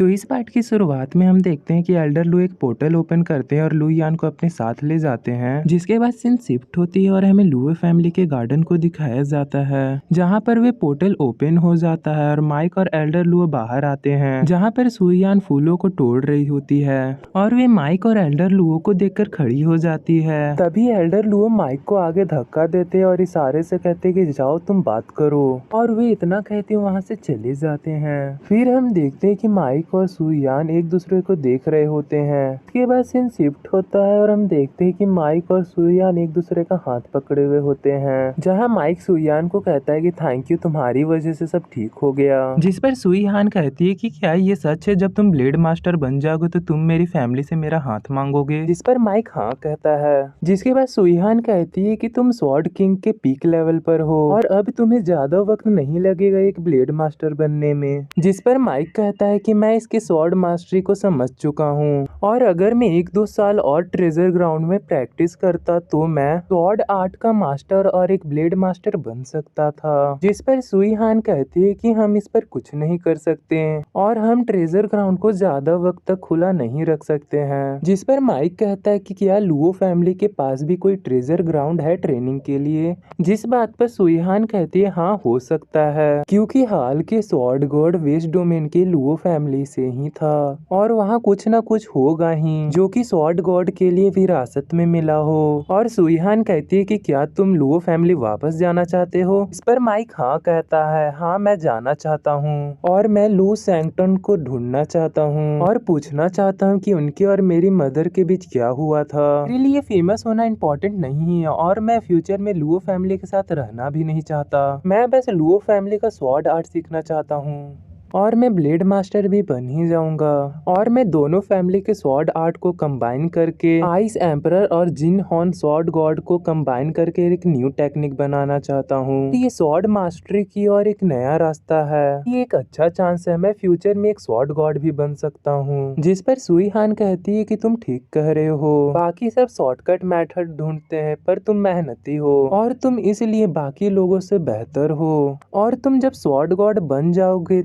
तो इस पार्ट की शुरुआत में हम देखते हैं कि एल्डर लू एक पोर्टल ओपन करते हैं और लू यान को अपने साथ ले जाते हैं, जिसके बाद सीन शिफ्ट होती है और हमें लुओ फैमिली के गार्डन को दिखाया जाता है, जहां पर वे पोर्टल ओपन हो जाता है और माइक और एल्डर लुओ बाहर आते हैं, जहां पर सुयान फूलों को तोड़ रही होती है और वे माइक और एल्डर लुओ को देखकर खड़ी हो जाती है। तभी एल्डर लुओ माइक को आगे धक्का देते हैं और इशारे से कहते कि जाओ तुम बात करो, और वे इतना कहते वहां से चले जाते हैं। फिर हम देखते हैं कि माइक और सुयान एक दूसरे को देख रहे होते हैं। इसके बाद सीन शिफ्ट होता है और हम देखते हैं कि माइक और सुयान एक दूसरे का हाथ पकड़े हुए होते हैं, जहां माइक सुयान को कहता है कि थैंक यू, तुम्हारी वजह से सब ठीक हो गया। जिस पर सुयान कहती है कि क्या ये सच है, जब तुम ब्लेड मास्टर बन जाओगे तो तुम मेरी फैमिली से मेरा हाथ मांगोगे? जिस पर माइक हाँ कहता है। जिसके बाद सुयान कहती है कि तुम स्वॉर्ड किंग के पीक लेवल पर हो और अब तुम्हें ज्यादा वक्त नहीं लगेगा एक ब्लेड मास्टर बनने में। जिस पर माइक कहता है कि मैं इसके स्वॉर्ड मास्टरी को समझ चुका हूँ और अगर मैं 1-2 साल और ट्रेजर ग्राउंड में प्रैक्टिस करता तो मैं स्वॉर्ड आर्ट का मास्टर और एक ब्लेड मास्टर बन सकता था। जिस पर सुईहान कहती है कि हम इस पर कुछ नहीं कर सकते और हम ट्रेजर ग्राउंड को ज्यादा वक्त तक खुला नहीं रख सकते हैं। जिस पर माइक कहता है कि क्या लुओ फैमिली के पास भी कोई ट्रेजर ग्राउंड है ट्रेनिंग के लिए? जिस बात पर सुईहान कहती है हाँ हो सकता है, क्योंकि हाल के स्वॉर्ड गॉड वेस्ट डोमेन के लुओ फैमिली से ही था और वहाँ कुछ ना कुछ होगा ही जो कि स्वॉर्ड गॉड के लिए विरासत में मिला हो। और सुईहान कहती है कि क्या तुम लुओ फैमिली वापस जाना चाहते हो? इस पर माइक हाँ कहता है, हाँ मैं जाना चाहता हूँ और मैं लू सैंगटन को ढूंढना चाहता हूँ और पूछना चाहता हूँ कि उनके और मेरी मदर के बीच क्या हुआ था। मेरे लिए फेमस होना इम्पोर्टेंट नहीं है और मैं फ्यूचर में लुओ फैमिली के साथ रहना भी नहीं चाहता। मैं बस लुओ फैमिली का स्वॉर्ड आर्ट सीखना चाहता हूँ और मैं ब्लेड मास्टर भी बन ही जाऊंगा और मैं दोनों फैमिली के स्वॉर्ड आर्ट को कंबाइन करके आइस एम्परर और जिन हॉर्न स्वॉर्ड गॉड को कंबाइन करके एक न्यू टेक्निक बनाना चाहता हूँ। ये स्वॉर्ड मास्टरी की और एक नया रास्ता है। ये एक अच्छा चांस है, मैं फ्यूचर में एक स्वॉर्ड गॉड भी बन सकता हूँ। जिस पर सुईहान कहती है कि तुम ठीक कह रहे हो, बाकी सब शॉर्टकट मेथड ढूंढते हैं पर तुम मेहनती हो और तुम इसलिए बाकी लोगों से बेहतर हो और तुम जब स्वॉर्ड गॉड बन जाओगे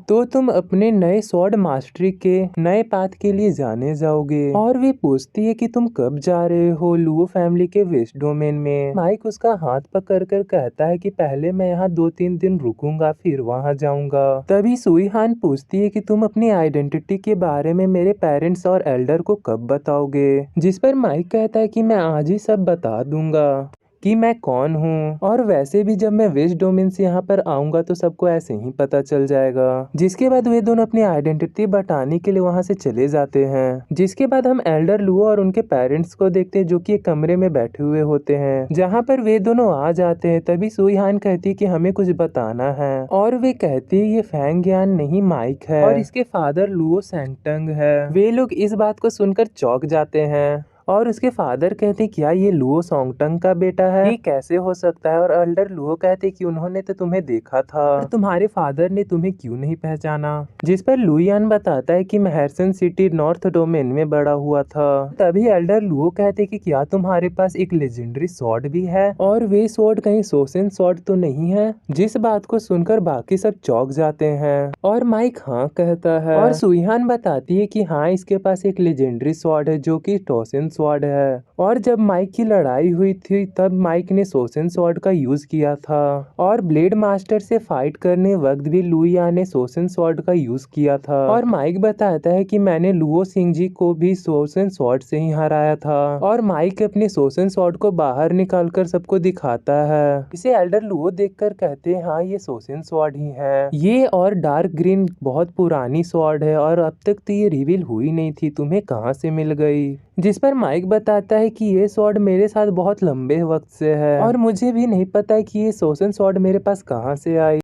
तो तुम अपने नए स्वॉर्ड मास्टरी के नए पाथ के लिए जाने जाओगे। और वे पूछती है कि तुम कब जा रहे हो लुओ फैमिली के वेस्ट डोमेन में? माइक उसका हाथ पकड़कर कहता है कि पहले मैं यहाँ 2-3 दिन रुकूंगा फिर वहाँ जाऊंगा। तभी सुईहान पूछती है कि तुम अपनी आइडेंटिटी के बारे में मेरे पेरेंट्स और एल्डर को कब बताओगे? जिस पर माइक कहता है कि मैं आज ही सब बता दूंगा कि मैं कौन हूँ और वैसे भी जब मैं वेस्ट डोमेन से यहाँ पर आऊंगा तो सबको ऐसे ही पता चल जाएगा। जिसके बाद वे दोनों अपनी आइडेंटिटी बताने के लिए वहाँ से चले जाते हैं। जिसके बाद हम एल्डर लुओ और उनके पेरेंट्स को देखते हैं जो कि एक कमरे में बैठे हुए होते हैं, जहाँ पर वे दोनों आ जाते हैं। तभी सुईहान कहती है कि हमें कुछ बताना है और वे कहती है ये फैंग यान नहीं माइक है और इसके फादर लुओ सैंगटंग है। वे लोग इस बात को सुनकर चौंक जाते हैं और उसके फादर कहते क्या ये लुओ सॉन्गटंग का बेटा है? ये कैसे हो सकता है? और एल्डर लुओ कहते कि उन्होंने तो तुम्हें देखा था और तुम्हारे फादर ने तुम्हें क्यों नहीं पहचाना? जिस पर लुयान बताता है कि महरसन सिटी नॉर्थ डोमेन में बड़ा हुआ था। तभी एल्डर लुओ कहते कि क्या तुम्हारे पास एक लेजेंडरी स्वॉर्ड भी है और वे स्वॉर्ड कहीं सोसेन स्वॉर्ड तो नहीं है? जिस बात को सुनकर बाकी सब चौंक जाते हैं और माइक हाँ कहता है और सुईहान बताती है कि हाँ इसके पास एक लेजेंडरी स्वॉर्ड है जो कि टोसिन स्वॉर्ड है और जब माइक की लड़ाई हुई थी तब माइक ने सोसेन स्वॉर्ड का यूज किया था और ब्लेड मास्टर से फाइट करने वक्त भी लुइया ने सोसेन स्वॉर्ड का यूज किया था। और माइक बताता है कि मैंने लुओ सिंह जी को भी सोसेन स्वॉर्ड से ही हराया था और माइक अपने सोसेन स्वॉर्ड को बाहर निकालकर सबको दिखाता है। इसे एल्डर लुओ देखकर कहते हैं हाँ ये सोसेन स्वॉर्ड ही है। ये और डार्क ग्रीन बहुत पुरानी स्वॉर्ड है और अब तक तो ये रिवील हुई नहीं थी, तुम्हें कहाँ से मिल गई? जिस पर माइक बताता है कि ये स्वॉर्ड मेरे साथ बहुत लंबे वक्त से है और मुझे भी नहीं पता कि ये सोसेन स्वॉर्ड मेरे पास कहाँ से आई।